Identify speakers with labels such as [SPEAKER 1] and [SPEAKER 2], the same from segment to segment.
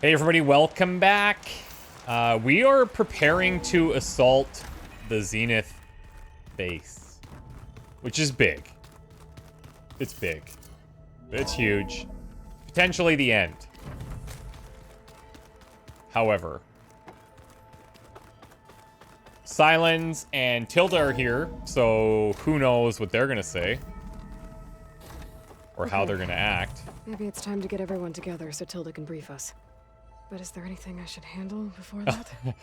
[SPEAKER 1] Hey everybody, welcome back. We are preparing to assault the Zenith base, which is big. It's big. It's huge. Potentially the end. However, Sylens and Tilda are here, so who knows what they're gonna say. Or how they're gonna act.
[SPEAKER 2] Maybe it's time to get everyone together so Tilda can brief us. But is there anything I should handle before that?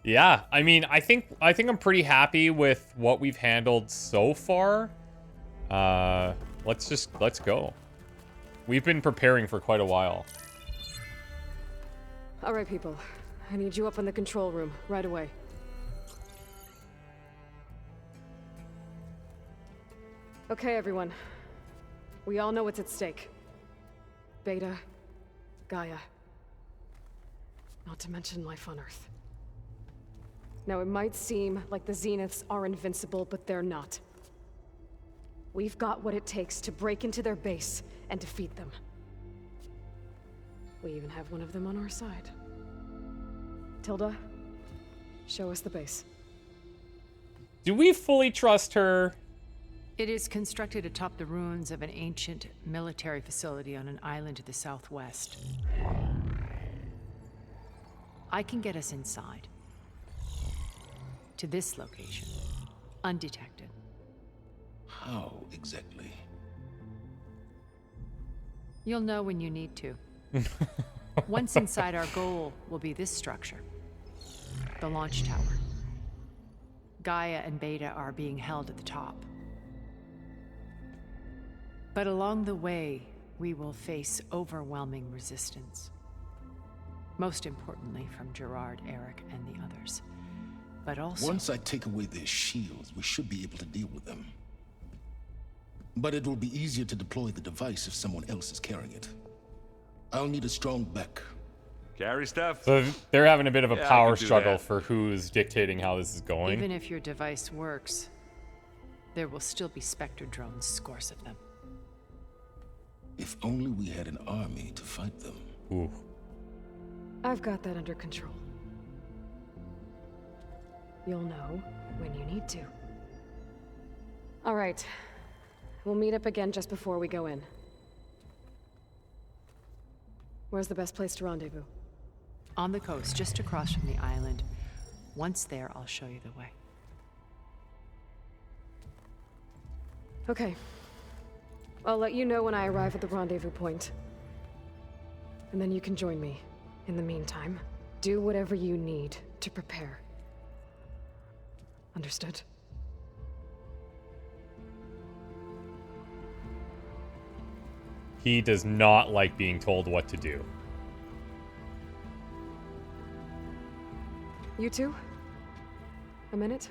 [SPEAKER 1] Yeah, I mean, I think I'm pretty happy with what we've handled so far. Let's go. We've been preparing for quite a while.
[SPEAKER 2] All right, people. I need you up in the control room right away. Okay, everyone. We all know what's at stake. Beta, Gaia. Not to mention life on Earth. Now, it might seem like the Zeniths are invincible, but they're not. We've got what it takes to break into their base and defeat them. We even have one of them on our side. Tilda, show us the base.
[SPEAKER 1] Do we fully trust her?
[SPEAKER 3] It is constructed atop the ruins of an ancient military facility on an island to the southwest. I can get us inside. To this location. Undetected.
[SPEAKER 4] How exactly?
[SPEAKER 3] You'll know when you need to. Once inside, our goal will be this structure. The launch tower. Gaia and Beta are being held at the top. But along the way, we will face overwhelming resistance. Most importantly from Gerard, Eric, and the others. But also...
[SPEAKER 4] Once I take away their shields, we should be able to deal with them. But it will be easier to deploy the device if someone else is carrying it. I'll need a strong back.
[SPEAKER 5] Carry stuff.
[SPEAKER 1] So they're having a bit of a
[SPEAKER 5] Yeah, I
[SPEAKER 1] power
[SPEAKER 5] can do
[SPEAKER 1] struggle
[SPEAKER 5] that.
[SPEAKER 1] for who's dictating how this is going.
[SPEAKER 3] Even if your device works, there will still be Spectre drones, scores of them.
[SPEAKER 4] If only we had an army to fight them.
[SPEAKER 1] Ooh.
[SPEAKER 2] I've got that under control. You'll know when you need to. All right. We'll meet up again just before we go in. Where's the best place to rendezvous?
[SPEAKER 3] On the coast, just across from the island. Once there, I'll show you the way.
[SPEAKER 2] Okay. I'll let you know when I arrive at the rendezvous point. And then you can join me. In the meantime, do whatever you need to prepare. Understood?
[SPEAKER 1] He does not like being told what to do.
[SPEAKER 2] You two? A minute?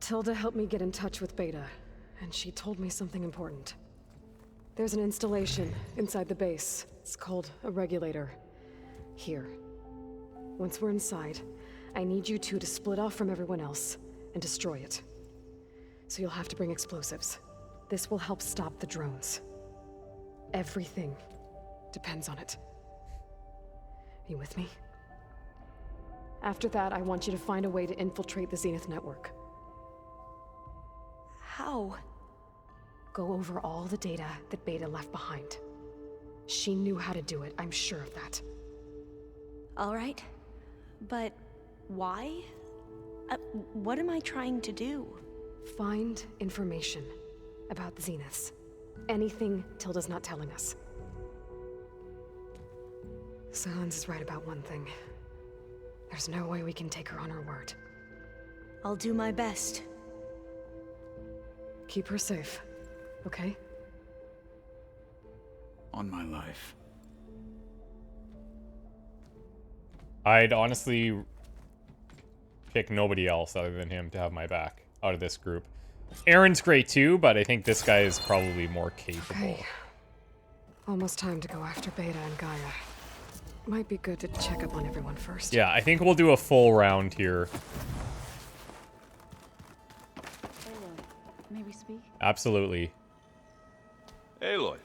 [SPEAKER 2] Tilda helped me get in touch with Beta, and she told me something important. There's an installation inside the base. It's called a regulator. Here. Once we're inside, I need you two to split off from everyone else and destroy it. So you'll have to bring explosives. This will help stop the drones. Everything depends on it. Are you with me? After that, I want you to find a way to infiltrate the Zenith network.
[SPEAKER 6] How?
[SPEAKER 2] Go over all the data that Beta left behind. She knew how to do it, I'm sure of that.
[SPEAKER 6] All right. But why? What am I trying to do?
[SPEAKER 2] Find information about the Zeniths. Anything Tilda's not telling us. Sylens is right about one thing. There's no way we can take her on her word.
[SPEAKER 6] I'll do my best.
[SPEAKER 2] Keep her safe, okay?
[SPEAKER 7] On my life.
[SPEAKER 1] I'd honestly pick nobody else other than him to have my back out of this group. Aaron's great too, but I think this guy is probably more capable.
[SPEAKER 2] Okay. Almost time to go after Beta and Gaia. Might be good to check up on everyone first.
[SPEAKER 1] Yeah, I think we'll do a full round here.
[SPEAKER 7] Aloy, may we speak?
[SPEAKER 1] Absolutely.
[SPEAKER 5] Aloy,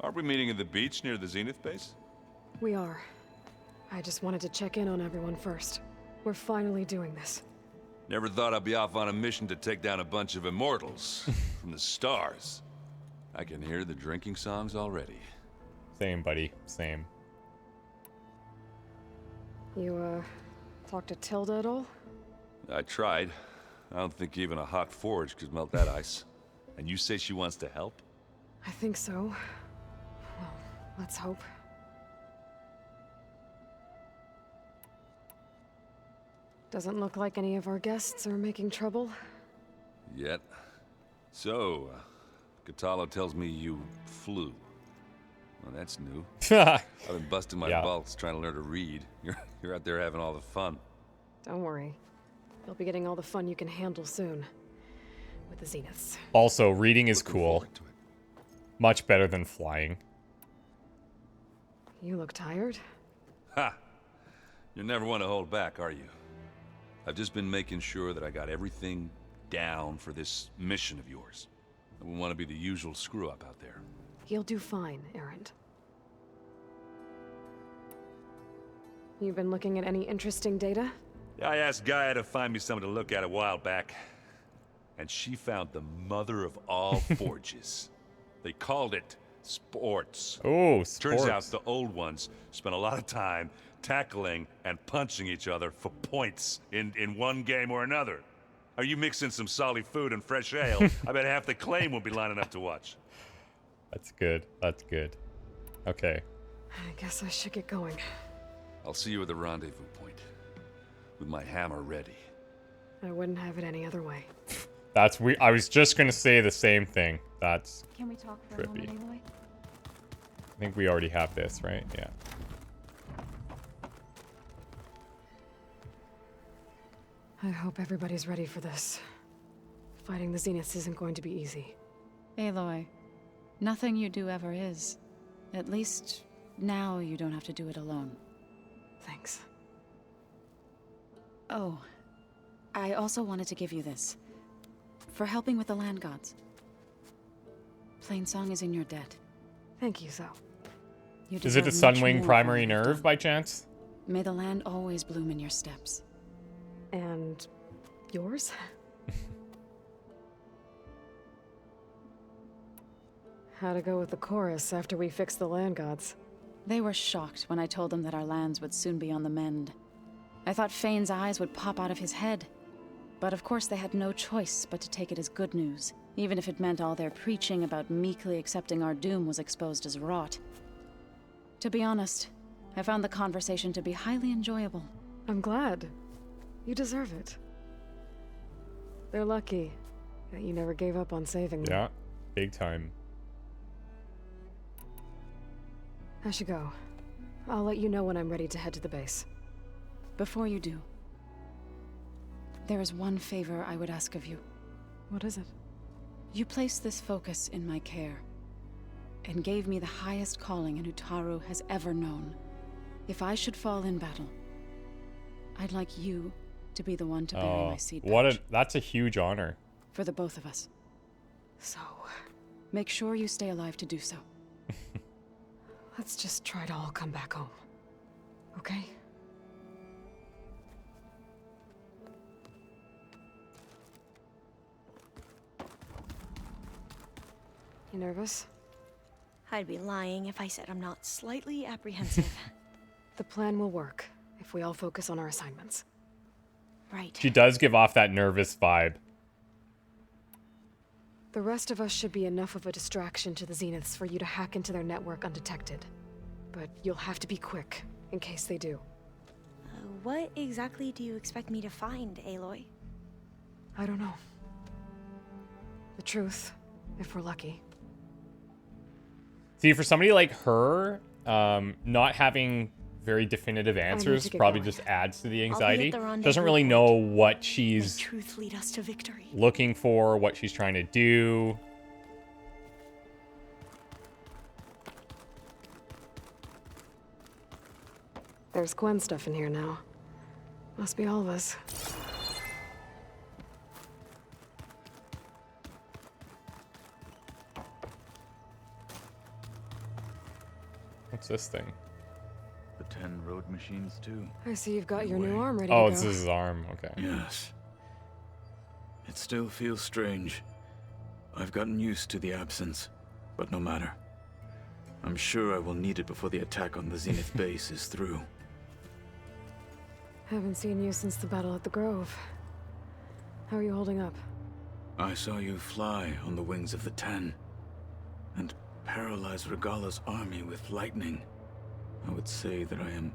[SPEAKER 5] aren't we meeting at the beach near the Zenith base?
[SPEAKER 2] We are. I just wanted to check in on everyone first. We're finally doing this.
[SPEAKER 5] Never thought I'd be off on a mission to take down a bunch of immortals from the stars. I can hear the drinking songs already.
[SPEAKER 1] Same, buddy. Same.
[SPEAKER 2] You, talked to Tilda at all?
[SPEAKER 5] I tried. I don't think even a hot forge could melt that ice. And you say she wants to help?
[SPEAKER 2] I think so. Well, let's hope. Doesn't look like any of our guests are making trouble.
[SPEAKER 5] Yet. So, Catalo tells me you flew. Well, that's new. I've been busting my balls trying to learn to read. You're out there having all the fun.
[SPEAKER 2] Don't worry. You'll be getting all the fun you can handle soon. With the Zeniths.
[SPEAKER 1] Also, reading is
[SPEAKER 5] Looking
[SPEAKER 1] cool.
[SPEAKER 5] forward to it.
[SPEAKER 1] Much better than flying.
[SPEAKER 2] You look tired?
[SPEAKER 5] Ha! You never want to hold back, are you? I've just been making sure that I got everything down for this mission of yours. I wouldn't want to be the usual screw-up out there.
[SPEAKER 2] You'll do fine, Errant. You've been looking at any interesting data?
[SPEAKER 5] I asked Gaia to find me something to look at a while back, and she found the mother of all forges. They called it sports.
[SPEAKER 1] Oh, sports.
[SPEAKER 5] Turns out the old ones spent a lot of time tackling and punching each other for points in one game or another. Are you mixing some solid food and fresh ale? I bet half the claim will be lining up to watch.
[SPEAKER 1] That's good. That's good. Okay.
[SPEAKER 2] I guess I should get going.
[SPEAKER 5] I'll see you at the rendezvous point, with my hammer ready.
[SPEAKER 2] I wouldn't have it any other way.
[SPEAKER 1] That's I was just gonna say the same thing. That's
[SPEAKER 7] Can we talk for
[SPEAKER 1] trippy.
[SPEAKER 7] a moment, Aloy?
[SPEAKER 1] I think we already have this, right? Yeah.
[SPEAKER 2] I hope everybody's ready for this. Fighting the Zeniths isn't going to be easy.
[SPEAKER 7] Aloy, nothing you do ever is. At least, now you don't have to do it alone.
[SPEAKER 2] Thanks.
[SPEAKER 7] Oh, I also wanted to give you this. For helping with the land gods. Plainsong is in your debt.
[SPEAKER 2] Thank you, Zo.
[SPEAKER 7] You
[SPEAKER 1] Is it a
[SPEAKER 7] deserve much
[SPEAKER 1] Sunwing
[SPEAKER 7] more for
[SPEAKER 1] primary
[SPEAKER 7] what you've
[SPEAKER 1] nerve
[SPEAKER 7] done.
[SPEAKER 1] by chance?
[SPEAKER 7] May the land always bloom in your steps.
[SPEAKER 2] And yours? How to go with the chorus after we fix the land gods?
[SPEAKER 7] They were shocked when I told them that our lands would soon be on the mend. I thought Fane's eyes would pop out of his head. But of course they had no choice but to take it as good news, even if it meant all their preaching about meekly accepting our doom was exposed as rot. To be honest, I found the conversation to be highly enjoyable.
[SPEAKER 2] I'm glad. You deserve it. They're lucky that you never gave up on saving them.
[SPEAKER 1] Yeah. Big time.
[SPEAKER 2] I should go. I'll let you know when I'm ready to head to the base.
[SPEAKER 7] Before you do, there is one favor I would ask of you.
[SPEAKER 2] What is it?
[SPEAKER 7] You placed this focus in my care, and gave me the highest calling an Utaru has ever known. If I should fall in battle, I'd like you to be the one to bury my seed pouch.
[SPEAKER 1] That's a huge honor.
[SPEAKER 7] For the both of us.
[SPEAKER 2] So,
[SPEAKER 7] Make sure you stay alive to do so.
[SPEAKER 2] let's just try to all come back home. Okay? You nervous?
[SPEAKER 6] I'd be lying if I said I'm not slightly apprehensive.
[SPEAKER 2] The plan will work if we all focus on our assignments.
[SPEAKER 6] Right.
[SPEAKER 1] She does give off that nervous vibe.
[SPEAKER 2] The rest of us should be enough of a distraction to the Zeniths for you to hack into their network undetected. But you'll have to be quick, in case they do.
[SPEAKER 6] What exactly do you expect me to find, Aloy?
[SPEAKER 2] I don't know. The truth, if we're lucky.
[SPEAKER 1] See, for somebody like her, not having very definitive answers
[SPEAKER 2] to get
[SPEAKER 1] probably
[SPEAKER 2] going.
[SPEAKER 1] just adds to the
[SPEAKER 6] I'll be at
[SPEAKER 1] anxiety.
[SPEAKER 6] the rendezvous
[SPEAKER 1] Doesn't really
[SPEAKER 6] point.
[SPEAKER 1] know what
[SPEAKER 6] May
[SPEAKER 1] she's
[SPEAKER 6] truth lead us to victory.
[SPEAKER 1] looking for, what she's trying to do.
[SPEAKER 2] There's Gwen stuff in here now. Must be all of us.
[SPEAKER 1] What's this thing?
[SPEAKER 8] The 10 road machines, too.
[SPEAKER 2] I see you've got
[SPEAKER 8] No
[SPEAKER 2] your new
[SPEAKER 8] way.
[SPEAKER 2] arm ready
[SPEAKER 1] Oh,
[SPEAKER 2] to
[SPEAKER 1] it's
[SPEAKER 2] go.
[SPEAKER 1] his arm. Okay.
[SPEAKER 8] Yes. It still feels strange. I've gotten used to the absence, but no matter. I'm sure I will need it before the attack on the Zenith base is through.
[SPEAKER 2] Haven't seen you since the battle at the Grove. How are you holding up?
[SPEAKER 8] I saw you fly on the wings of the 10, and paralyze Regalla's army with lightning. I would say that I am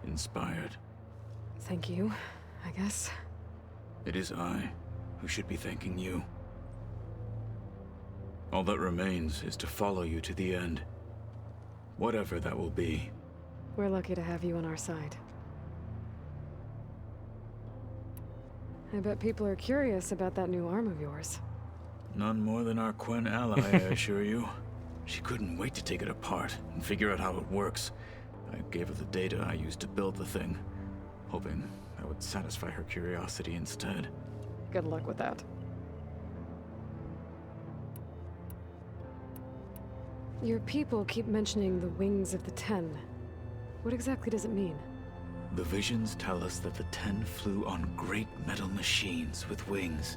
[SPEAKER 8] inspired.
[SPEAKER 2] Thank you, I guess.
[SPEAKER 8] It is I who should be thanking you. All that remains is to follow you to the end. Whatever that will be.
[SPEAKER 2] We're lucky to have you on our side. I bet people are curious about that new arm of yours.
[SPEAKER 8] None more than our Quen ally, I assure you. She couldn't wait to take it apart and figure out how it works. I gave her the data I used to build the thing, hoping that would satisfy her curiosity instead.
[SPEAKER 2] Good luck with that. Your people keep mentioning the wings of the 10. What exactly does it mean?
[SPEAKER 8] The visions tell us that the 10 flew on great metal machines with wings.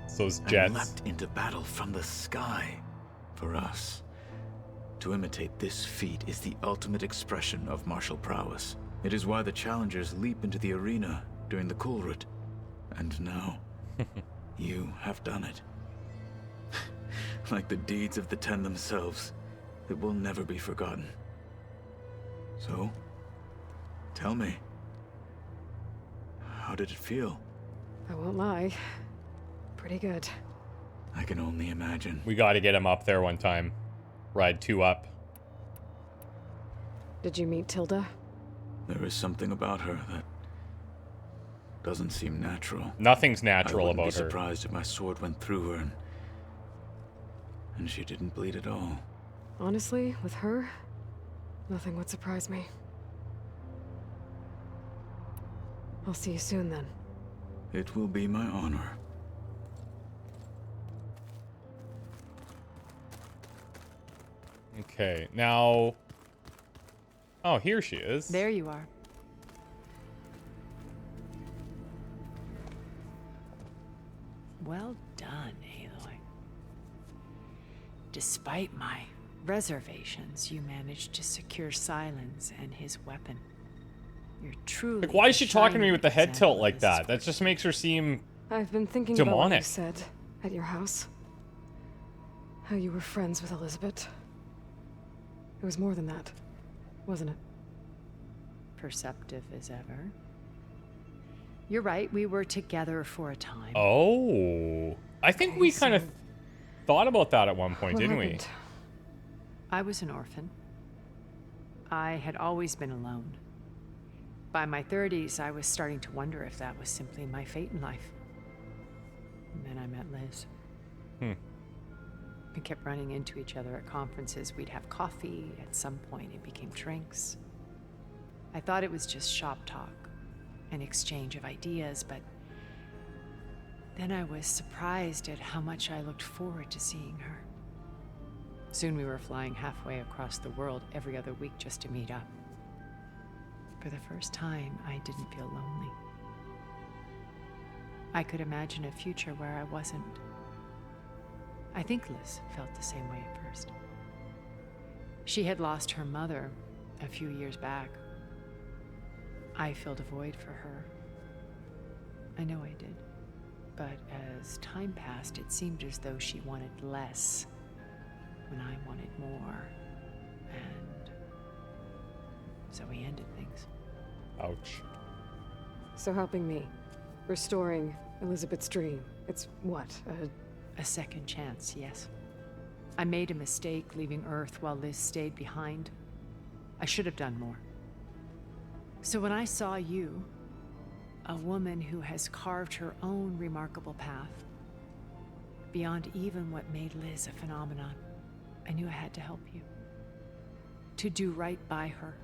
[SPEAKER 1] So those
[SPEAKER 8] And
[SPEAKER 1] jets.
[SPEAKER 8] leapt into battle from the sky. For us, to imitate this feat is the ultimate expression of martial prowess. It is why the challengers leap into the arena during the Kulrut. And now, you have done it. Like the deeds of the 10 themselves, it will never be forgotten. So, tell me, how did it feel?
[SPEAKER 2] I won't lie. Pretty good.
[SPEAKER 8] I can only imagine.
[SPEAKER 1] We got to get him up there one time. Ride 2 up.
[SPEAKER 2] Did you meet Tilda?
[SPEAKER 8] There is something about her that doesn't seem natural.
[SPEAKER 1] Nothing's
[SPEAKER 8] I
[SPEAKER 1] natural
[SPEAKER 8] wouldn't
[SPEAKER 1] about
[SPEAKER 8] be
[SPEAKER 1] her.
[SPEAKER 8] surprised if my sword went through her and she didn't bleed at all.
[SPEAKER 2] Honestly, with her, nothing would surprise me. I'll see you soon then.
[SPEAKER 8] It will be my honor.
[SPEAKER 1] Okay, now... Oh, here she is.
[SPEAKER 3] There you are. Well done, Aloy. Despite my reservations, you managed to secure Sylens and his weapon. You're truly
[SPEAKER 1] Like, why is she talking to me
[SPEAKER 3] shining
[SPEAKER 1] with the head
[SPEAKER 3] example
[SPEAKER 1] tilt like
[SPEAKER 3] of
[SPEAKER 1] that?
[SPEAKER 3] this
[SPEAKER 1] That just makes her seem...
[SPEAKER 2] I've been thinking about what you
[SPEAKER 1] Demonic.
[SPEAKER 2] said at your house. How you were friends with Elizabeth. It was more than that, wasn't it?
[SPEAKER 3] perceptive as ever. You're right, we were together for a time.
[SPEAKER 1] Oh. I think we kind of thought about that at one point,
[SPEAKER 2] What
[SPEAKER 1] didn't
[SPEAKER 2] happened?
[SPEAKER 3] I was an orphan. I had always been alone. By my 30s, I was starting to wonder if that was simply my fate in life. And then I met Liz. We kept running into each other at conferences. We'd have coffee. At some point, it became drinks. I thought it was just shop talk, an exchange of ideas, but then I was surprised at how much I looked forward to seeing her. Soon we were flying halfway across the world every other week just to meet up. For the first time, I didn't feel lonely. I could imagine a future where I wasn't. I think Liz felt the same way at first. She had lost her mother a few years back. I filled a void for her. I know I did. But as time passed, it seemed as though she wanted less when I wanted more. And so we ended things.
[SPEAKER 1] Ouch.
[SPEAKER 2] So helping me, restoring Elizabeth's dream. It's what,
[SPEAKER 3] A second chance, yes. I made a mistake leaving Earth while Liz stayed behind. I should have done more. So when I saw you, a woman who has carved her own remarkable path, beyond even what made Liz a phenomenon, I knew I had to help you. to do right by her.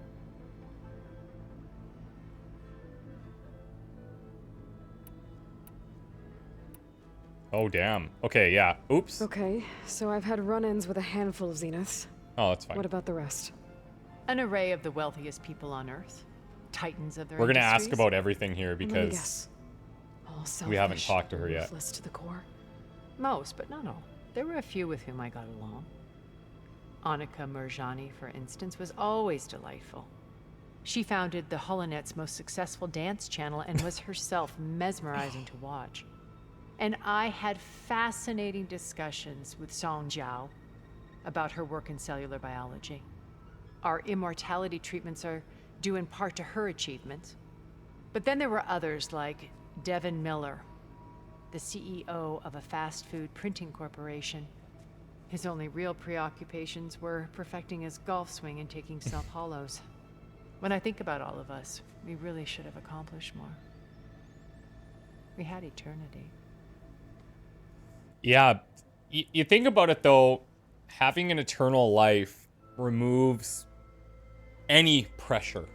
[SPEAKER 1] Oh, damn. Okay, yeah. Oops.
[SPEAKER 2] Okay, so I've had run-ins with a handful of Zeniths.
[SPEAKER 1] Oh, that's fine.
[SPEAKER 2] What about the rest?
[SPEAKER 3] An array of the wealthiest people on Earth. Titans of their
[SPEAKER 1] We're going to ask
[SPEAKER 3] industries.
[SPEAKER 1] about everything here
[SPEAKER 2] Let me
[SPEAKER 1] because
[SPEAKER 2] guess. All
[SPEAKER 1] we haven't
[SPEAKER 2] selfish,
[SPEAKER 1] talked to her yet.
[SPEAKER 2] ruthless to the core.
[SPEAKER 3] Most, but not all. There were a few with whom I got along. Annika Murjani, for instance, was always delightful. She founded the Holonet's most successful dance channel and was herself mesmerizing to watch. And I had fascinating discussions with Song Jiao about her work in cellular biology. Our immortality treatments are due in part to her achievements. But then there were others like Devin Miller, the CEO of a fast food printing corporation. His only real preoccupations were perfecting his golf swing and taking self-hollows. When I think about all of us, we really should have accomplished more. We had eternity.
[SPEAKER 1] Yeah, you think about it though, having an eternal life removes any pressure.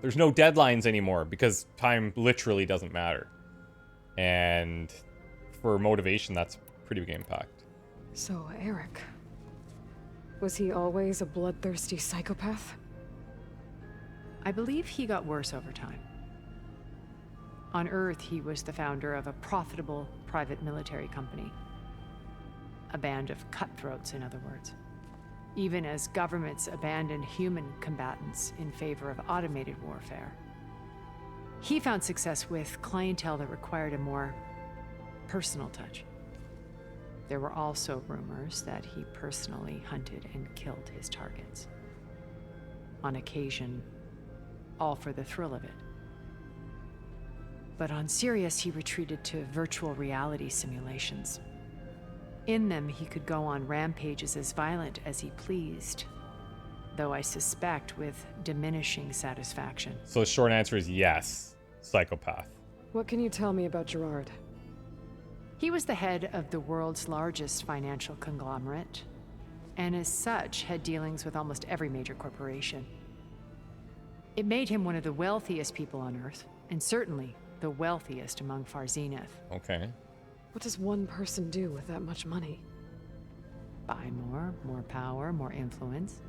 [SPEAKER 1] There's no deadlines anymore because time literally doesn't matter. And for motivation, that's pretty big impact.
[SPEAKER 2] So, Eric. Was he always a bloodthirsty psychopath?
[SPEAKER 3] I believe he got worse over time. On Earth, he was the founder of a profitable private military company. A band of cutthroats, in other words. Even as governments abandoned human combatants in favor of automated warfare. He found success with clientele that required a more personal touch. There were also rumors that he personally hunted and killed his targets. On occasion, all for the thrill of it. But on Sirius, he retreated to virtual reality simulations. In them, he could go on rampages as violent as he pleased, though I suspect with diminishing satisfaction.
[SPEAKER 1] So the short answer is yes, psychopath.
[SPEAKER 2] What can you tell me about Gerard?
[SPEAKER 3] He was the head of the world's largest financial conglomerate, and as such had dealings with almost every major corporation. It made him one of the wealthiest people on Earth, and certainly the wealthiest among Far Zenith.
[SPEAKER 1] Okay.
[SPEAKER 2] What does one person do with that much money?
[SPEAKER 3] Buy more power, more influence.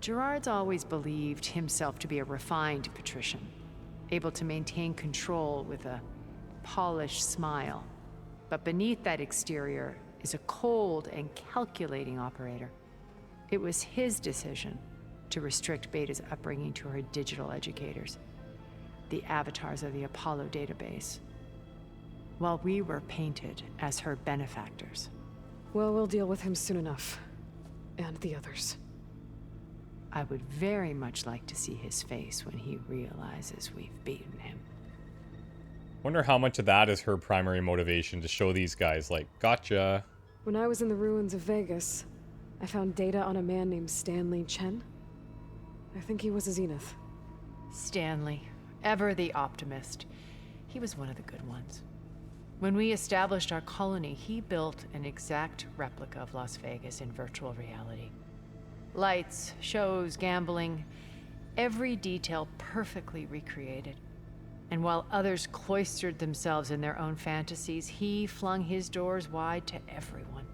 [SPEAKER 3] Gerard's always believed himself to be a refined patrician, able to maintain control with a polished smile. But beneath that exterior is a cold and calculating operator. It was his decision to restrict Beta's upbringing to her digital educators, the avatars of the Apollo database, while we were painted as her benefactors.
[SPEAKER 2] Well, we'll deal with him soon enough. And the others.
[SPEAKER 3] I would very much like to see his face when he realizes we've beaten him.
[SPEAKER 1] Wonder how much of that is her primary motivation to show these guys, like, gotcha.
[SPEAKER 2] When I was in the ruins of Vegas, I found data on a man named Stanley Chen. I think he was a Zenith.
[SPEAKER 3] Stanley, ever the optimist. He was one of the good ones. When we established our colony, he built an exact replica of Las Vegas in virtual reality. Lights, shows, gambling, every detail perfectly recreated. And while others cloistered themselves in their own fantasies, he flung his doors wide to everyone.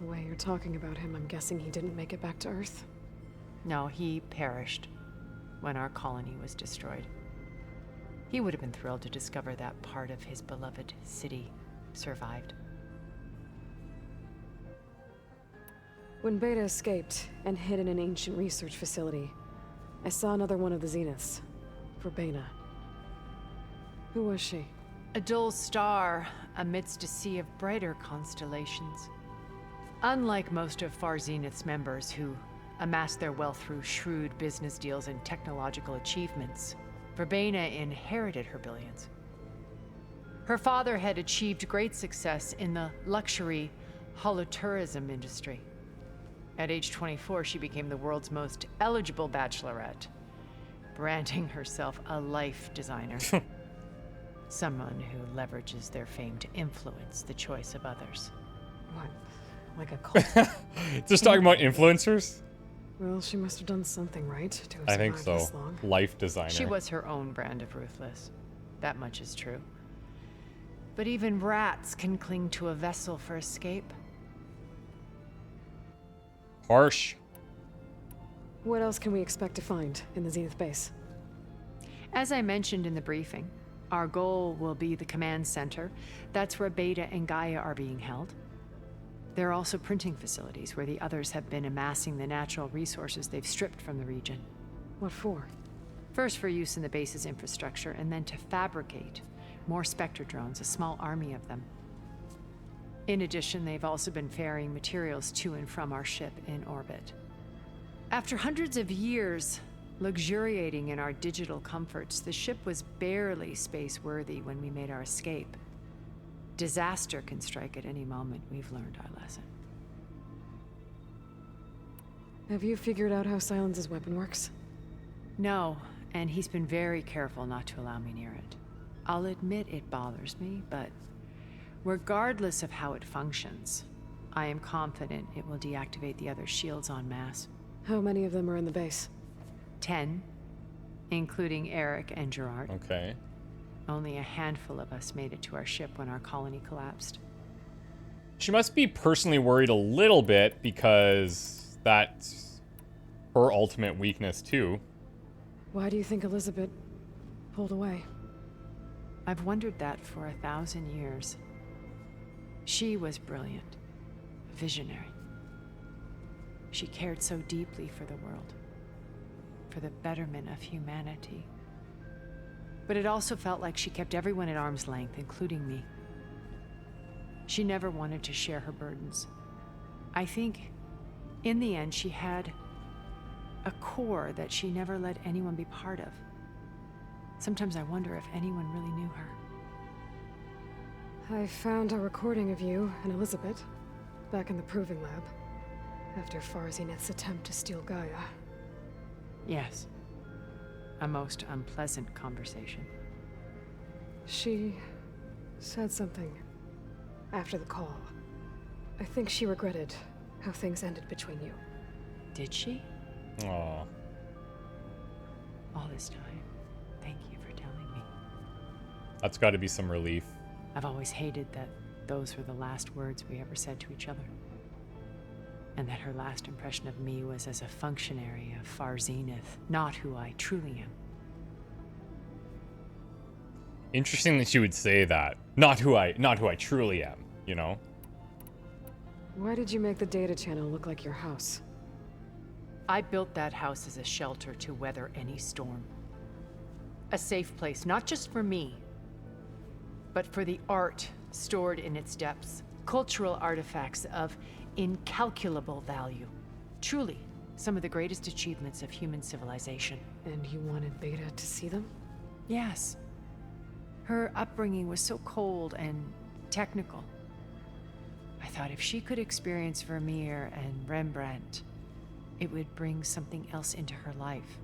[SPEAKER 2] The way you're talking about him, I'm guessing he didn't make it back to Earth?
[SPEAKER 3] No, he perished when our colony was destroyed. He would have been thrilled to discover that part of his beloved city survived.
[SPEAKER 2] When Beta escaped and hid in an ancient research facility, I saw another one of the Zeniths, Verbena. Who was she?
[SPEAKER 3] A dull star amidst a sea of brighter constellations. Unlike most of Far Zenith's members who amassed their wealth through shrewd business deals and technological achievements, Verbena inherited her billions. Her father had achieved great success in the luxury holotourism industry. At age 24, she became the world's most eligible bachelorette, branding herself a life designer. Someone who leverages their fame to influence the choice of others.
[SPEAKER 2] What? Like a cult?
[SPEAKER 1] Just talking about influencers?
[SPEAKER 2] Well, she must have done something right to have
[SPEAKER 1] I think
[SPEAKER 2] survived
[SPEAKER 1] so.
[SPEAKER 2] this long.
[SPEAKER 1] Life designer.
[SPEAKER 3] She was her own brand of ruthless. That much is true. But even rats can cling to a vessel for escape.
[SPEAKER 1] Harsh.
[SPEAKER 2] What else can we expect to find in the Zenith base?
[SPEAKER 3] As I mentioned in the briefing, our goal will be the command center. That's where Beta and Gaia are being held. There are also printing facilities where the others have been amassing the natural resources they've stripped from the region.
[SPEAKER 2] What for?
[SPEAKER 3] First for use in the base's infrastructure, and then to fabricate more Spectre drones, a small army of them. In addition, they've also been ferrying materials to and from our ship in orbit. After hundreds of years luxuriating in our digital comforts, the ship was barely space-worthy when we made our escape. Disaster can strike at any moment. We've learned our lesson.
[SPEAKER 2] Have you figured out how Sylens' weapon works?
[SPEAKER 3] No, and he's been very careful not to allow me near it. I'll admit it bothers me, but regardless of how it functions, I am confident it will deactivate the other shields en masse.
[SPEAKER 2] How many of them are in the base?
[SPEAKER 3] 10, including Eric and Gerard.
[SPEAKER 1] Okay.
[SPEAKER 3] Only a handful of us made it to our ship when our colony collapsed.
[SPEAKER 1] She must be personally worried a little bit because that's her ultimate weakness too.
[SPEAKER 2] Why do you think Elizabeth pulled away?
[SPEAKER 3] I've wondered that for 1,000 years. She was brilliant, visionary. She cared so deeply for the world, for the betterment of humanity. But it also felt like she kept everyone at arm's length, including me. She never wanted to share her burdens. I think, in the end, she had a core that she never let anyone be part of. Sometimes I wonder if anyone really knew her.
[SPEAKER 2] I found a recording of you and Elizabeth back in the proving lab after Zenith's attempt to steal Gaia.
[SPEAKER 3] Yes. A most unpleasant conversation.
[SPEAKER 2] She said something after the call. I think she regretted how things ended between you.
[SPEAKER 3] Did she?
[SPEAKER 1] Aw.
[SPEAKER 3] All this time, thank you for telling me.
[SPEAKER 1] That's got to be some relief.
[SPEAKER 3] I've always hated that those were the last words we ever said to each other. And that her last impression of me was as a functionary of Zenith, not who I truly am.
[SPEAKER 1] Interesting that she would say that. Not who I truly am, you know?
[SPEAKER 2] Why did you make the data channel look like your house?
[SPEAKER 3] I built that house as a shelter to weather any storm. A safe place, not just for me, but for the art stored in its depths. Cultural artifacts of incalculable value. Truly, some of the greatest achievements of human civilization.
[SPEAKER 2] And you wanted Beta to see them?
[SPEAKER 3] Yes. Her upbringing was so cold and technical. I thought if she could experience Vermeer and Rembrandt, it would bring something else into her life.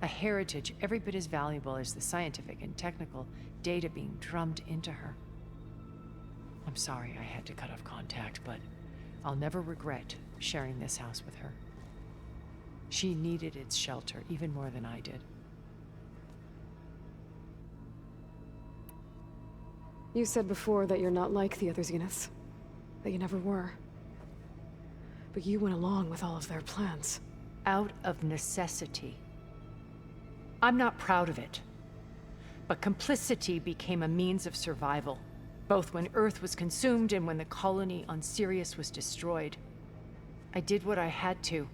[SPEAKER 3] A heritage every bit as valuable as the scientific and technical data being drummed into her. I'm sorry I had to cut off contact, but I'll never regret sharing this house with her. She needed its shelter even more than I did.
[SPEAKER 2] You said before that you're not like the other Zeniths. That you never were. But you went along with all of their plans.
[SPEAKER 3] Out of necessity. I'm not proud of it. But complicity became a means of survival, both when Earth was consumed and when the colony on Sirius was destroyed. I did what I had to.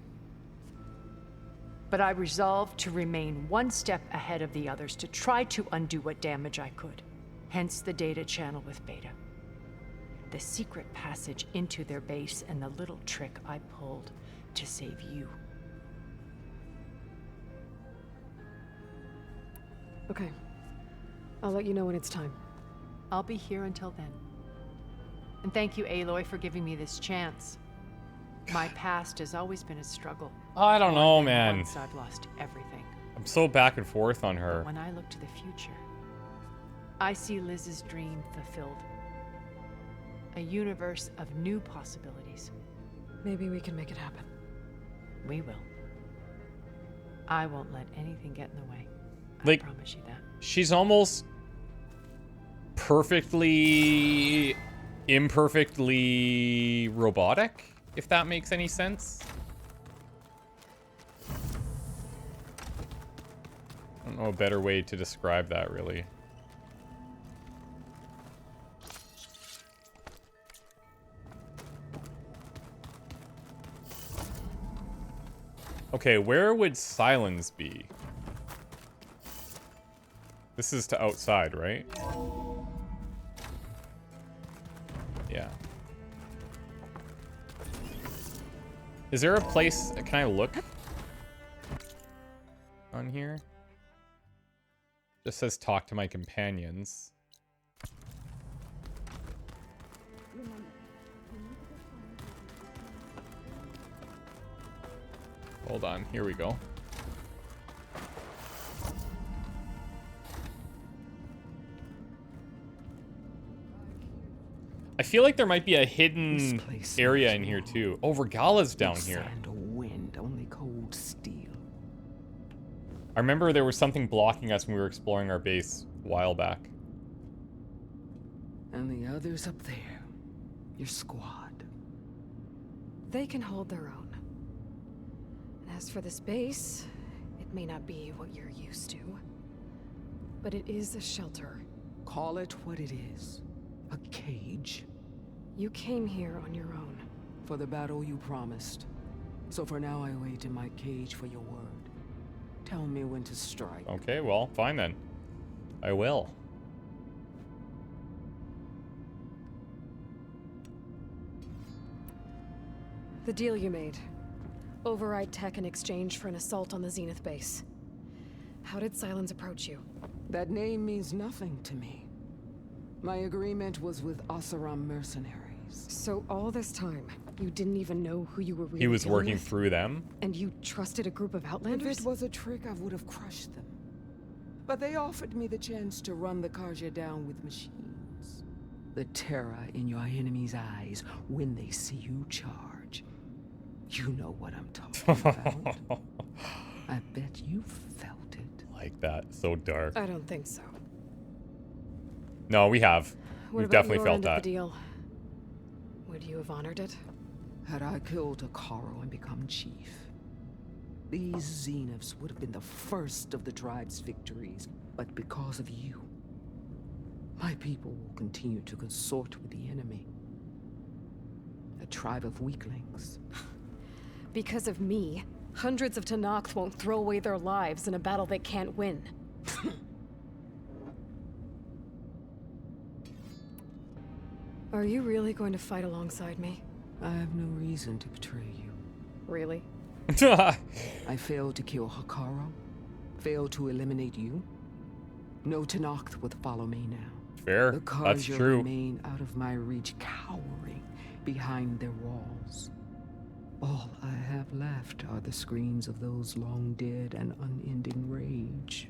[SPEAKER 3] But I resolved to remain one step ahead of the others, to try to undo what damage I could. Hence the data channel with Beta. The secret passage into their base and the little trick I pulled to save you.
[SPEAKER 2] Okay. I'll let you know when it's time.
[SPEAKER 3] I'll be here until then. And thank you, Aloy, for giving me this chance. My past has always been a struggle.
[SPEAKER 1] I don't know, man.
[SPEAKER 3] Once I've lost everything.
[SPEAKER 1] I'm so back and forth on her.
[SPEAKER 3] But when I look to the future, I see Liz's dream fulfilled. A universe of new possibilities.
[SPEAKER 2] Maybe we can make it happen.
[SPEAKER 3] We will. I won't let anything get in the way.
[SPEAKER 1] Like,
[SPEAKER 3] I promise you that.
[SPEAKER 1] she's almost perfectly, imperfectly robotic, if that makes any sense. I don't know a better way to describe that, really. Okay, where would Sylens be? This is to outside, right? Yeah. Is there a place, can I look on here? Just says talk to my companions. Hold on, here we go. I feel like there might be a hidden area in here too. Oh, Regalla's down here.
[SPEAKER 9] Sand or wind, only cold steel.
[SPEAKER 1] I remember there was something blocking us when we were exploring our base a while back.
[SPEAKER 9] And the others up there, your squad.
[SPEAKER 2] They can hold their own. And as for this base, it may not be what you're used to, but it is a shelter.
[SPEAKER 9] Call it what it is. A cage.
[SPEAKER 2] You came here on your own.
[SPEAKER 9] For the battle you promised. So for now I wait in my cage for your word. Tell me when to strike.
[SPEAKER 1] Okay, well, fine then. I will.
[SPEAKER 2] The deal you made. Override tech in exchange for an assault on the Zenith base. How did Sylens approach you?
[SPEAKER 9] That name means nothing to me. My agreement was with Oseram mercenaries.
[SPEAKER 2] So all this time, you didn't even know who you were really
[SPEAKER 1] He was
[SPEAKER 2] dealing
[SPEAKER 1] working
[SPEAKER 2] with?
[SPEAKER 1] through them?
[SPEAKER 2] And you trusted a group of
[SPEAKER 9] If
[SPEAKER 2] outlanders?
[SPEAKER 9] it was a trick, I would have crushed them. But they offered me the chance to run the Karja down with machines. The terror in your enemy's eyes when they see you charge. You know what I'm talking about. I bet you felt it.
[SPEAKER 1] Like that. So dark.
[SPEAKER 2] I don't think so.
[SPEAKER 1] No, we have.
[SPEAKER 2] What
[SPEAKER 1] We've
[SPEAKER 2] about
[SPEAKER 1] definitely
[SPEAKER 2] your
[SPEAKER 1] felt
[SPEAKER 2] end of
[SPEAKER 1] that.
[SPEAKER 2] the deal? Would you have honored it?
[SPEAKER 9] Had I killed Akaro and become chief, these Zeniths would have been the first of the tribe's victories. But because of you, my people will continue to consort with the enemy. A tribe of weaklings.
[SPEAKER 2] Because of me, hundreds of Tenakth won't throw away their lives in a battle they can't win. Are you really going to fight alongside me?
[SPEAKER 9] I have no reason to betray you.
[SPEAKER 2] Really?
[SPEAKER 9] I failed to kill Hakaro, failed to eliminate you. No Tenakth would follow me now.
[SPEAKER 1] Fair.
[SPEAKER 9] The
[SPEAKER 1] That's
[SPEAKER 9] Karja
[SPEAKER 1] true.
[SPEAKER 9] remain out of my reach, cowering behind their walls. All I have left are the screams of those long dead and unending rage.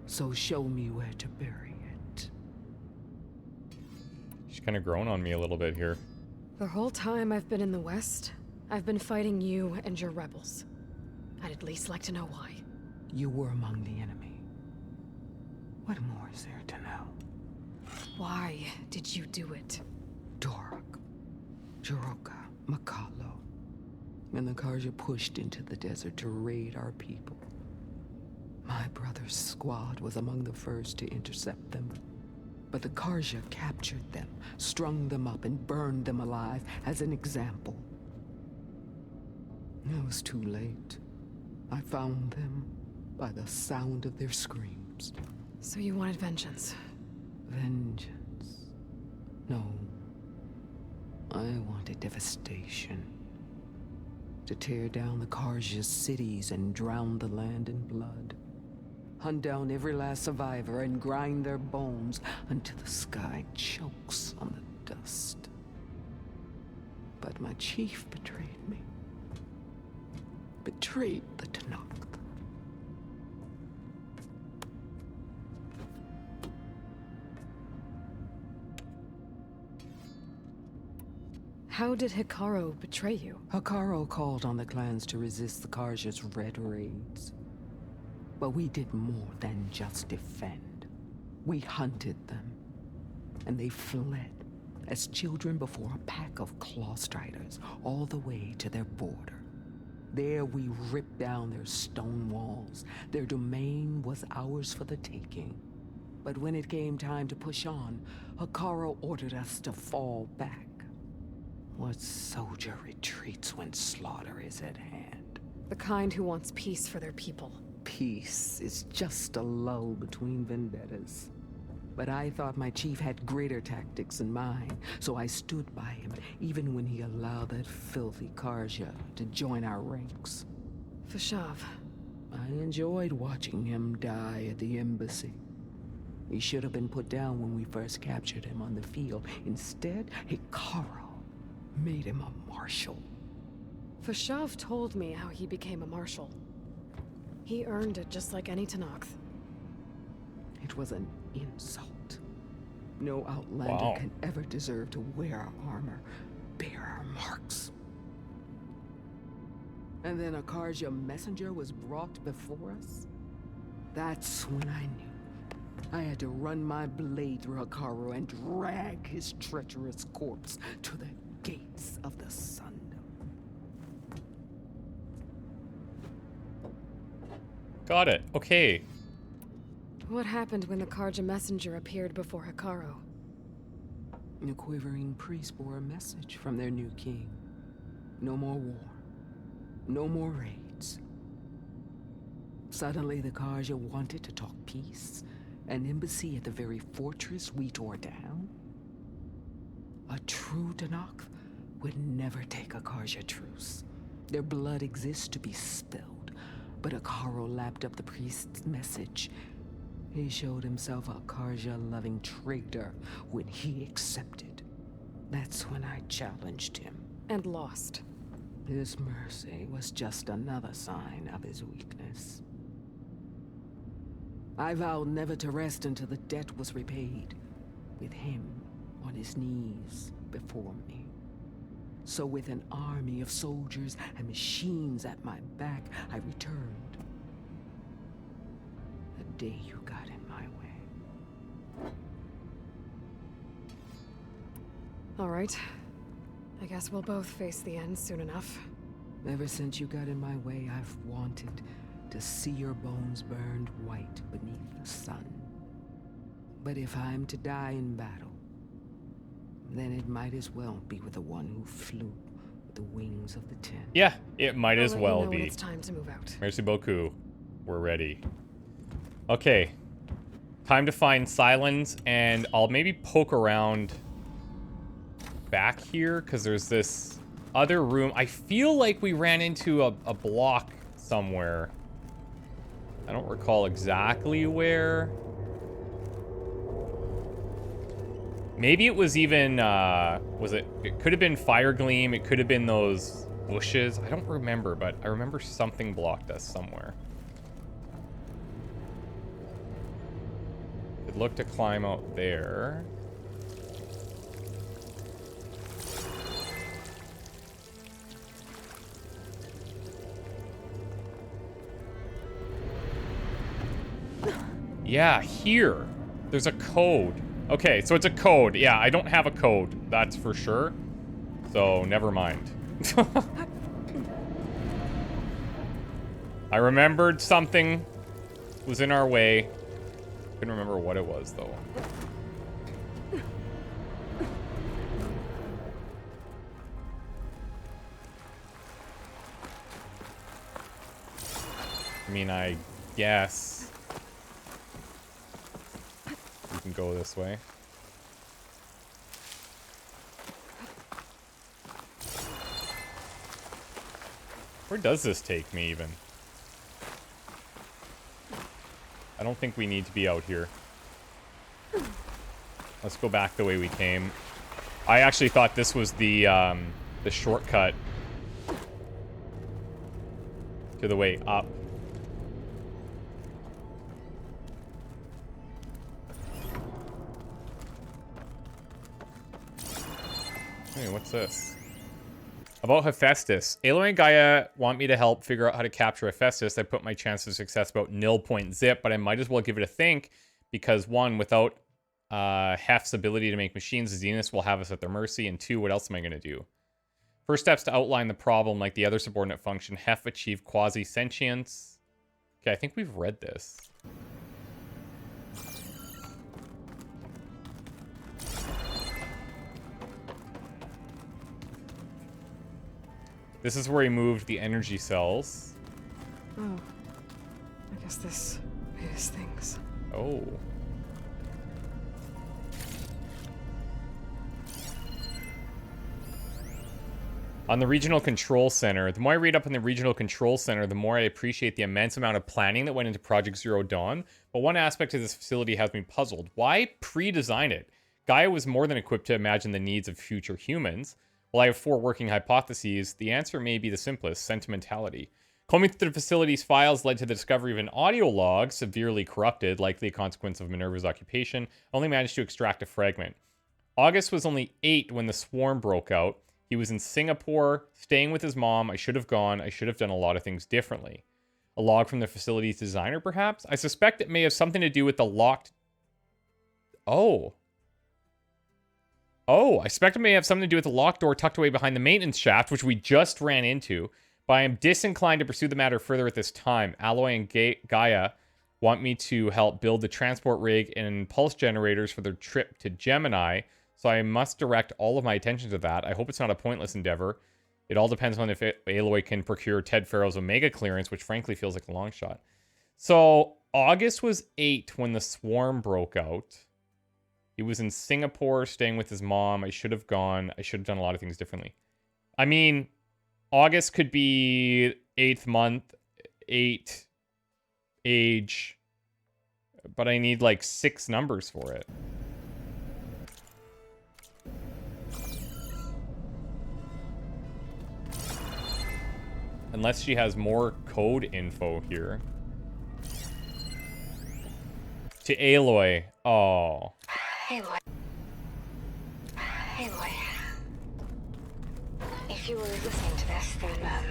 [SPEAKER 9] So show me where to bury it.
[SPEAKER 1] She's kind of grown on me a little bit here.
[SPEAKER 2] The whole time I've been in the West, I've been fighting you and your rebels. I'd at least like to know why.
[SPEAKER 9] You were among the enemy. What more is there to know?
[SPEAKER 2] Why did you do it?
[SPEAKER 9] Dorok, Jiroka, Makalo, and the Karja pushed into the desert to raid our people. My brother's squad was among the first to intercept them. But the Karja captured them, strung them up, and burned them alive as an example. It was too late. I found them by the sound of their screams.
[SPEAKER 2] So you wanted vengeance?
[SPEAKER 9] Vengeance? No. I wanted devastation. To tear down the Karja's cities and drown the land in blood. Hunt down every last survivor and grind their bones until the sky chokes on the dust. But my chief betrayed me. Betrayed the Tenakth.
[SPEAKER 2] How did Hikaru betray you?
[SPEAKER 9] Hikaru called on the clans to resist the Karja's red raids. But we did more than just defend. We hunted them, and they fled as children before a pack of claw striders all the way to their border. There we ripped down their stone walls. Their domain was ours for the taking. But when it came time to push on, Hikaru ordered us to fall back. What soldier retreats when slaughter is at hand?
[SPEAKER 2] The kind who wants peace for their people.
[SPEAKER 9] Peace is just a lull between vendettas. But I thought my chief had greater tactics in mind, so I stood by him, even when he allowed that filthy Karja to join our ranks.
[SPEAKER 2] Fashav.
[SPEAKER 9] I enjoyed watching him die at the embassy. He should have been put down when we first captured him on the field. Instead, Hikaru made him a marshal.
[SPEAKER 2] Fashav told me how he became a marshal. He earned it just like any Tenakth.
[SPEAKER 9] It was an insult. No outlander can ever deserve to wear our armor, bear our marks. And then a Karja messenger was brought before us? That's when I knew. I had to run my blade through Hikaru and drag his treacherous corpse to the gates of the Sundom.
[SPEAKER 1] Got it. Okay.
[SPEAKER 2] What happened when the Karja messenger appeared before Hikaru?
[SPEAKER 9] The quivering priests bore a message from their new king. No more war. No more raids. Suddenly the Karja wanted to talk peace. An embassy at the very fortress we tore down? A true Tenakth would never take a Karja truce. Their blood exists to be spilled, but Hikaru lapped up the priest's message. He showed himself a Karja-loving traitor when he accepted. That's when I challenged him.
[SPEAKER 2] And lost.
[SPEAKER 9] His mercy was just another sign of his weakness. I vowed never to rest until the debt was repaid, with him on his knees before me. So with an army of soldiers and machines at my back, I returned. The day you got in my way.
[SPEAKER 2] All right. I guess we'll both face the end soon enough.
[SPEAKER 9] Ever since you got in my way, I've wanted to see your bones burned white beneath the sun. But if I'm to die in battle, then it might as well be with the one who flew with the wings of the Ten.
[SPEAKER 1] Yeah, it might as well be.
[SPEAKER 2] When it's time to move out.
[SPEAKER 1] Merci beaucoup. We're ready. Okay. Time to find Sylens, and I'll maybe poke around back here, because there's this other room. I feel like we ran into a block somewhere. I don't recall exactly where. Maybe it was even, it could have been Fire Gleam, it could have been those bushes. I don't remember, but I remember something blocked us somewhere. Could look to climb out there. Yeah, here. There's a code. Okay, so it's a code. Yeah, I don't have a code. That's for sure. So, never mind. I remembered something was in our way. Couldn't remember what it was, though. I mean, I guess we can go this way. Where does this take me, even? I don't think we need to be out here. Let's go back the way we came. I actually thought this was the shortcut to the way up. Hey, what's this? About Hephaestus. Aloy and Gaia want me to help figure out how to capture Hephaestus. I put my chance of success about 0.0, but I might as well give it a think because one, without Hef's ability to make machines, the Zeniths will have us at their mercy, and two, what else am I going to do? First steps to outline the problem, like the other subordinate function. Hef achieved quasi-sentience. Okay, I think we've read this. This is where he moved the energy cells.
[SPEAKER 2] Oh. I guess this is things.
[SPEAKER 1] Oh. On the Regional Control Center. The more I read up on the Regional Control Center, the more I appreciate the immense amount of planning that went into Project Zero Dawn. But one aspect of this facility has me puzzled. Why pre-design it? Gaia was more than equipped to imagine the needs of future humans. While I have 4 working hypotheses, the answer may be the simplest: sentimentality. Combing through the facility's files led to the discovery of an audio log, severely corrupted, likely a consequence of Minerva's occupation. I only managed to extract a fragment. August was only 8 when the swarm broke out. He was in Singapore, staying with his mom. I should have gone. I should have done a lot of things differently. A log from the facility's designer, perhaps? I suspect it may have something to do with the locked... Oh, I suspect it may have something to do with the locked door tucked away behind the maintenance shaft, which we just ran into. But I am disinclined to pursue the matter further at this time. Aloy and Gaia want me to help build the transport rig and pulse generators for their trip to Gemini, so I must direct all of my attention to that. I hope it's not a pointless endeavor. It all depends on if Aloy can procure Ted Farrell's Omega clearance, which frankly feels like a long shot. So August was 8 when the swarm broke out. He was in Singapore, staying with his mom. I should have gone. I should have done a lot of things differently. I mean, August could be 8th month, 8 age, but I need like 6 numbers for it. Unless she has more code info here. To Aloy. Oh.
[SPEAKER 2] Aloy. Aloy. If you were listening to this, then,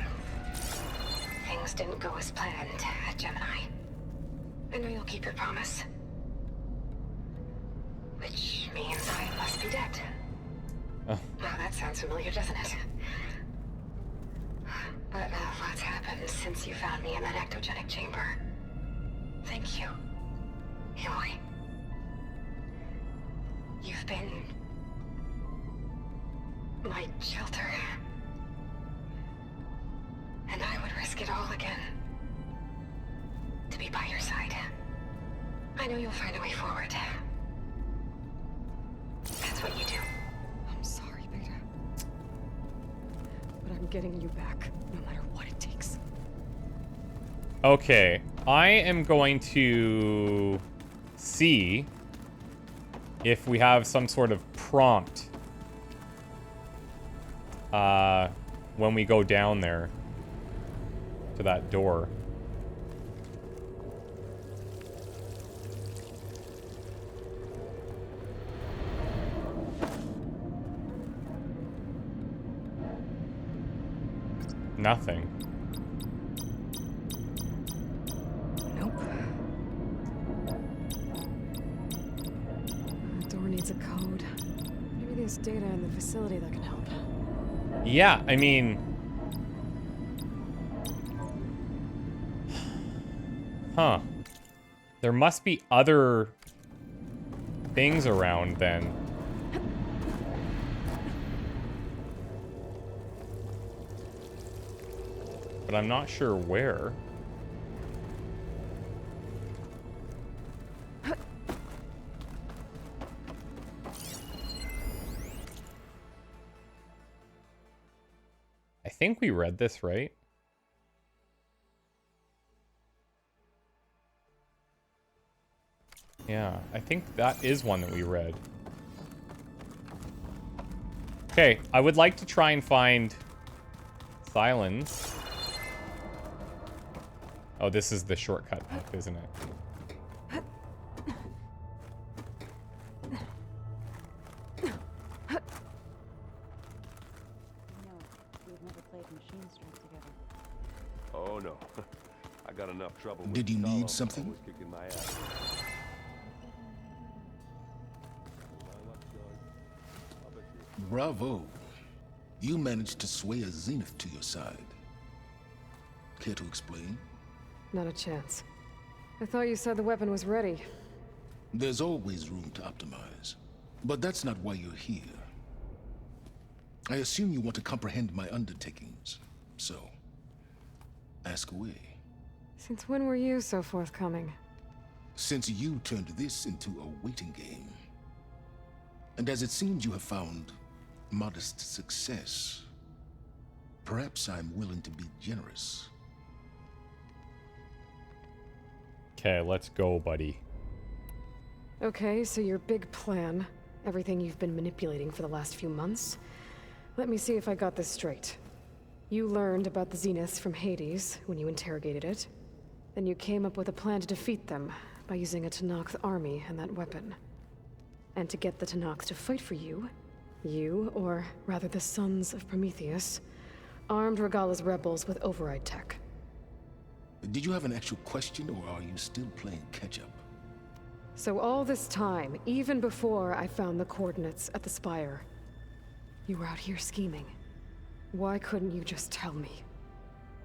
[SPEAKER 2] things didn't go as planned at Gemini. I know you'll keep your promise. Which means I must be dead.
[SPEAKER 1] Oh.
[SPEAKER 2] Well, that sounds familiar, doesn't it? But what's happened since you found me in that ectogenic chamber? Thank you, Aloy. You've been my shelter. And I would risk it all again to be by your side. I know you'll find a way forward. That's what you do. I'm sorry, Beta. But I'm getting you back, no matter what it takes.
[SPEAKER 1] Okay, I am going to see if we have some sort of prompt when we go down there to that door. Nothing.
[SPEAKER 2] Nope. The door needs a code. Maybe there's data in the facility that can help.
[SPEAKER 1] Yeah, I mean... Huh. There must be other things around then. But I'm not sure where. I think we read this, right? Yeah, I think that is one that we read. Okay, I would like to try and find Sylens. Oh, this is the shortcut, isn't it?
[SPEAKER 10] got enough trouble with
[SPEAKER 4] Did you
[SPEAKER 10] Regalla.
[SPEAKER 4] need something?
[SPEAKER 10] Always kicking my ass.
[SPEAKER 4] Bravo. You managed to sway a Zenith to your side. Care to explain?
[SPEAKER 2] Not a chance. I thought you said the weapon was ready.
[SPEAKER 4] There's always room to optimize. But that's not why you're here. I assume you want to comprehend my undertakings. So, ask away.
[SPEAKER 2] Since when were you so forthcoming?
[SPEAKER 4] Since you turned this into a waiting game. And as it seems you have found modest success, perhaps I'm willing to be generous.
[SPEAKER 1] Okay, let's go, buddy.
[SPEAKER 2] Okay, so your big plan, everything you've been manipulating for the last few months. Let me see if I got this straight. You learned about the Zeniths from Hades when you interrogated it. Then you came up with a plan to defeat them by using a Tenakth army and that weapon. And to get the Tenakth to fight for you, or rather the Sons of Prometheus, armed Regalla's rebels with override tech.
[SPEAKER 4] Did you have an actual question, or are you still playing catch-up?
[SPEAKER 2] So all this time, even before I found the coordinates at the Spire, you were out here scheming. Why couldn't you just tell me?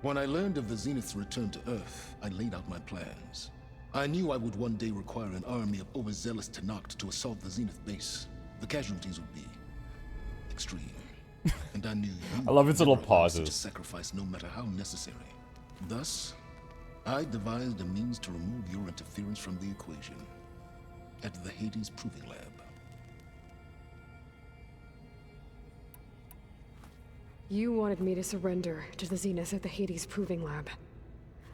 [SPEAKER 4] When I learned of the Zenith's return to Earth, I laid out my plans. I knew I would one day require an army of overzealous Tenakth to assault the Zenith base. The casualties would be extreme. And I knew you
[SPEAKER 1] I love its little
[SPEAKER 4] would never allow such
[SPEAKER 1] pauses.
[SPEAKER 4] a sacrifice, no matter how necessary. Thus, I devised a means to remove your interference from the equation at the Hades Proving Lab.
[SPEAKER 2] You wanted me to surrender to the Zeniths at the Hades Proving Lab.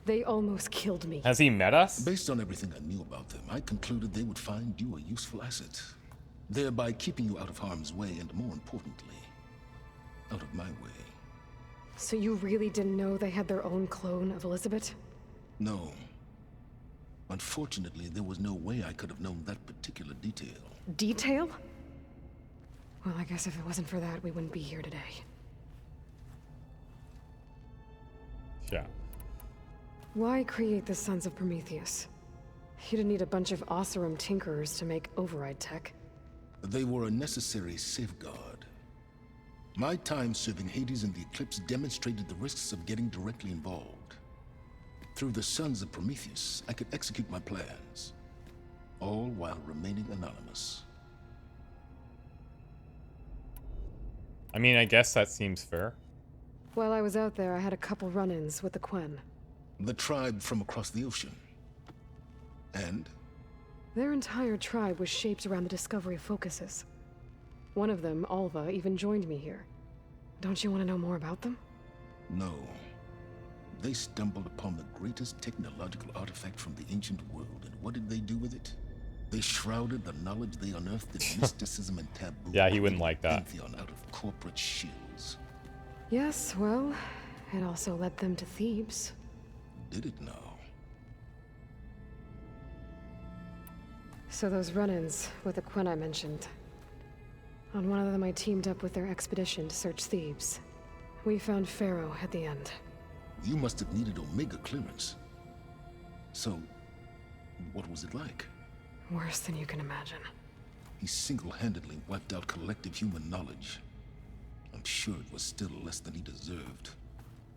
[SPEAKER 2] They almost killed me.
[SPEAKER 1] Has he met us?
[SPEAKER 4] Based on everything I knew about them, I concluded they would find you a useful asset, thereby keeping you out of harm's way and, more importantly, out of my way.
[SPEAKER 2] So you really didn't know they had their own clone of Elizabeth?
[SPEAKER 4] No. Unfortunately, there was no way I could have known that particular detail.
[SPEAKER 2] Detail? Well, I guess if it wasn't for that, we wouldn't be here today.
[SPEAKER 1] Yeah.
[SPEAKER 2] Why create the Sons of Prometheus? You didn't need a bunch of Oseram tinkerers to make override tech.
[SPEAKER 4] They were a necessary safeguard. My time serving Hades and the Eclipse demonstrated the risks of getting directly involved. Through the Sons of Prometheus, I could execute my plans, all while remaining anonymous.
[SPEAKER 1] I mean, I guess that seems fair.
[SPEAKER 2] While I was out there, I had a couple run-ins with the Quen.
[SPEAKER 4] The tribe from across the ocean. And?
[SPEAKER 2] Their entire tribe was shaped around the discovery of focuses. One of them, Alva, even joined me here. Don't you want to know more about them?
[SPEAKER 4] No. They stumbled upon the greatest technological artifact from the ancient world, and what did they do with it? They shrouded the knowledge they unearthed in mysticism and taboo.
[SPEAKER 1] Yeah, he wouldn't like that.
[SPEAKER 4] Pantheon out of corporate shields.
[SPEAKER 2] Yes, well, it also led them to Thebes.
[SPEAKER 4] Did it now?
[SPEAKER 2] So those run-ins with the Quen I mentioned. On one of them I teamed up with their expedition to search Thebes. We found Pharaoh at the end.
[SPEAKER 4] You must have needed Omega clearance. So, what was it like?
[SPEAKER 2] Worse than you can imagine.
[SPEAKER 4] He single-handedly wiped out collective human knowledge. I'm sure it was still less than he deserved.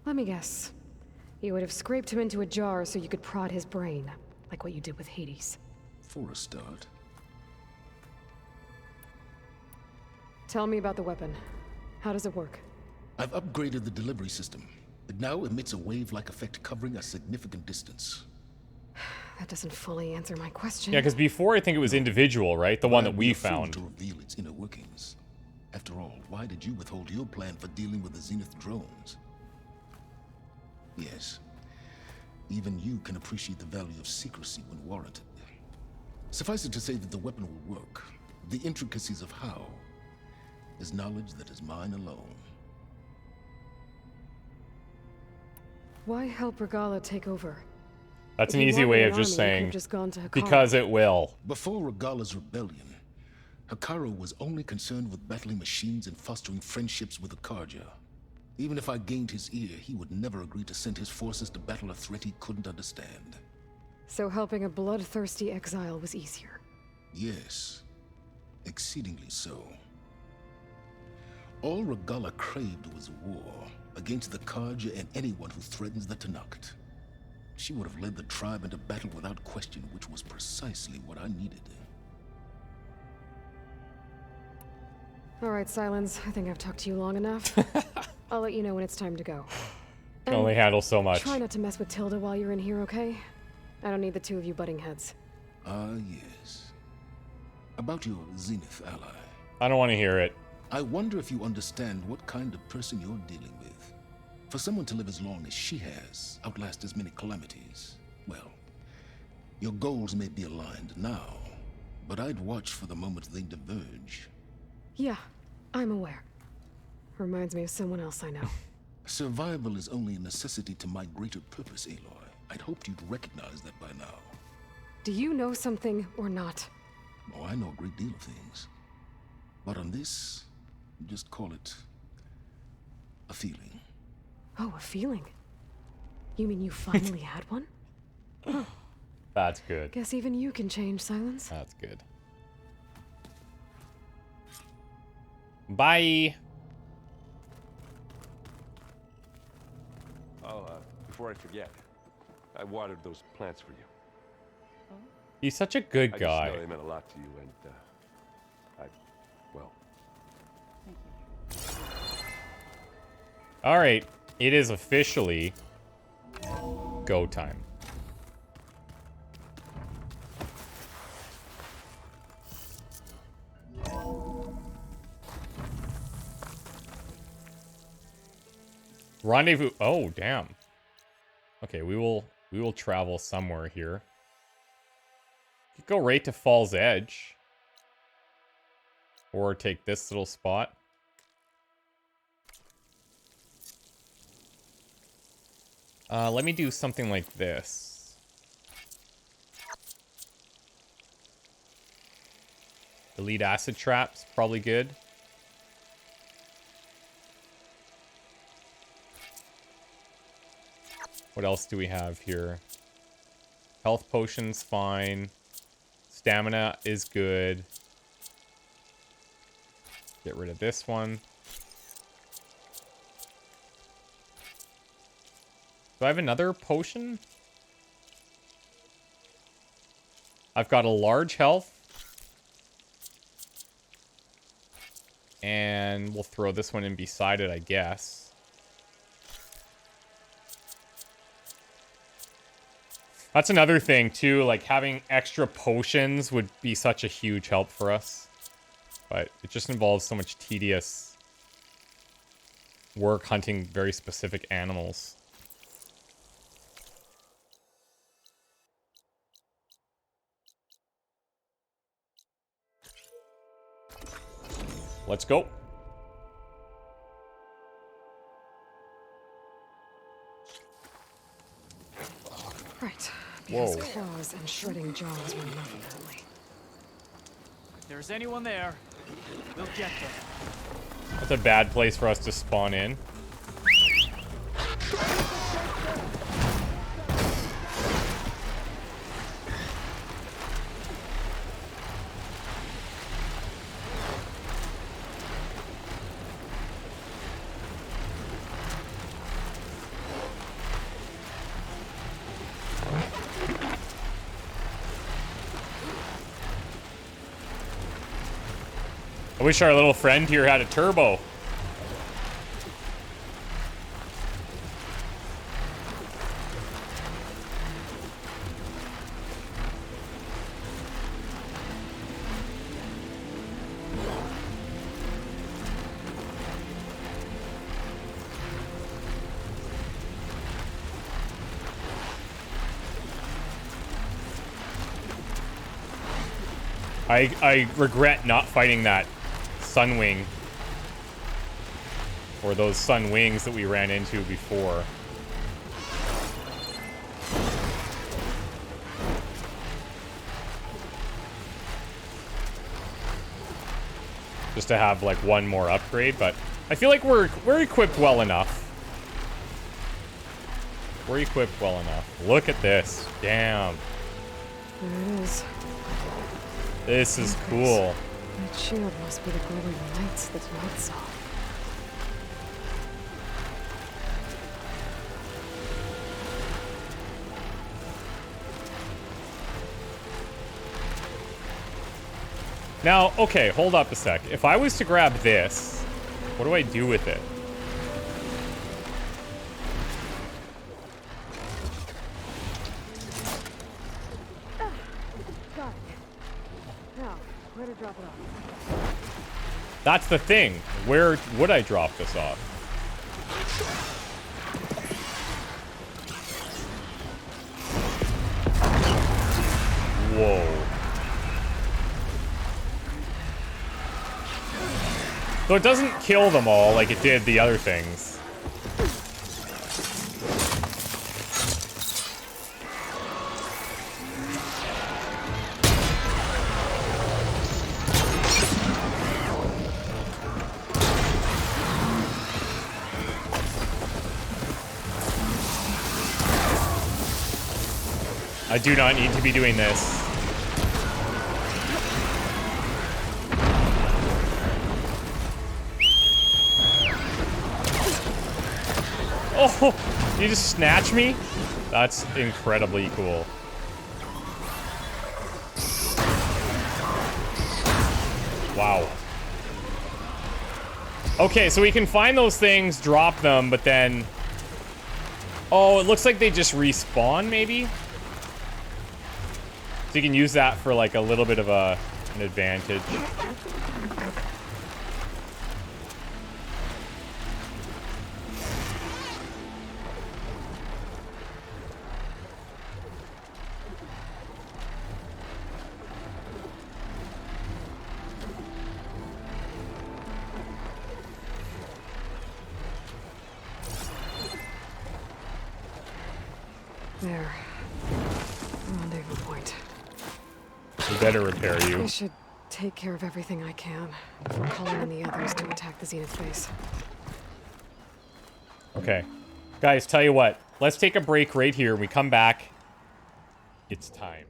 [SPEAKER 2] Let me guess. You would have scraped him into a jar so you could prod his brain, like what you did with Hades.
[SPEAKER 4] For a start.
[SPEAKER 2] Tell me about the weapon. How does it work?
[SPEAKER 4] I've upgraded the delivery system. It now emits a wave-like effect covering a significant distance.
[SPEAKER 2] That doesn't fully answer my question.
[SPEAKER 1] Yeah, because before I think it was individual, right? The one that we
[SPEAKER 4] I'd be a fool
[SPEAKER 1] found.
[SPEAKER 4] to reveal its inner workings. After all, why did you withhold your plan for dealing with the Zenith drones? Yes. Even you can appreciate the value of secrecy when warranted. Suffice it to say that the weapon will work. The intricacies of how is knowledge that is mine alone.
[SPEAKER 2] Why help Regalla take over?
[SPEAKER 1] That's
[SPEAKER 2] If
[SPEAKER 1] an
[SPEAKER 2] you
[SPEAKER 1] easy
[SPEAKER 2] wanted
[SPEAKER 1] way
[SPEAKER 2] an
[SPEAKER 1] of just
[SPEAKER 2] army, you
[SPEAKER 1] saying,
[SPEAKER 2] could've just gone to Hikaru.
[SPEAKER 1] because it will.
[SPEAKER 4] Before Regalla's rebellion, Hikaru was only concerned with battling machines and fostering friendships with the Karja. Even if I gained his ear, he would never agree to send his forces to battle a threat he couldn't understand.
[SPEAKER 2] So helping a bloodthirsty exile was easier.
[SPEAKER 4] Yes, exceedingly so. All Regalla craved was war against the Karja and anyone who threatens the Tenakth. She would have led the tribe into battle without question, which was precisely what I needed.
[SPEAKER 2] All right, Sylens, I think I've talked to you long enough. I'll let you know when it's time to go.
[SPEAKER 1] Can only handle so much.
[SPEAKER 2] Try not to mess with Tilda while you're in here, okay? I don't need the two of you butting heads.
[SPEAKER 4] Ah, yes. About your Zenith ally.
[SPEAKER 1] I don't want to hear it.
[SPEAKER 4] I wonder if you understand what kind of person you're dealing with. For someone to live as long as she has, outlast as many calamities, well, your goals may be aligned now, but I'd watch for the moment they diverge.
[SPEAKER 2] Yeah, I'm aware. Reminds me of someone else I know.
[SPEAKER 4] Survival is only a necessity to my greater purpose, Aloy. I'd hoped you'd recognize that by now.
[SPEAKER 2] Do you know something or not?
[SPEAKER 4] Oh, I know a great deal of things. But on this, just call it a feeling.
[SPEAKER 2] Oh, a feeling? You mean you finally had one? Huh.
[SPEAKER 1] That's good.
[SPEAKER 2] Guess even you can change, Sylens.
[SPEAKER 1] That's good. Bye.
[SPEAKER 10] Oh, before I forget, I watered those plants for you.
[SPEAKER 1] He's such a good
[SPEAKER 10] I
[SPEAKER 1] guy.
[SPEAKER 10] just know they meant a lot to you, and well.
[SPEAKER 1] All right, it is officially go time. Rendezvous. Oh, damn. Okay, we will travel somewhere here. Could go right to Fall's Edge. Or take this little spot. Let me do something like this. Delete acid traps, probably good. What else do we have here? Health potions, fine. Stamina is good. Get rid of this one. Do I have another potion? I've got a large health. And we'll throw this one in beside it, I guess. That's another thing, too. Like, having extra potions would be such a huge help for us. But it just involves so much tedious work hunting very specific animals. Let's go.
[SPEAKER 2] Right.
[SPEAKER 1] Whoa.
[SPEAKER 2] Because claws and shredding jaws were enough apparently.
[SPEAKER 11] If there's anyone there, we'll get them.
[SPEAKER 1] That's a bad place for us to spawn in. I wish our little friend here had a turbo. I regret not fighting that Sunwing, or those sun wings that we ran into before. Just to have like one more upgrade, but I feel like we're equipped well enough. We're equipped well enough. Look at this. Damn.
[SPEAKER 2] There it is.
[SPEAKER 1] This is cool.
[SPEAKER 2] That shield must be the glowing lights that Light saw.
[SPEAKER 1] Now, okay, hold up a sec. If I was to grab this, what do I do with it?
[SPEAKER 2] Got it. Now, where to drop it off?
[SPEAKER 1] That's the thing. Where would I drop this off? Whoa. So it doesn't kill them all like it did the other things. I do not need to be doing this. Oh, you just snatch me? That's incredibly cool. Wow. Okay, so we can find those things, drop them, but then... Oh, it looks like they just respawn, maybe? So you can use that for, like, a little bit of an advantage.
[SPEAKER 2] There. Rendezvous point.
[SPEAKER 1] We better repair you.
[SPEAKER 2] I should take care of everything I can before calling in the others to attack the Zenith base.
[SPEAKER 1] Okay. Guys, tell you what. Let's take a break right here. We come back. It's time.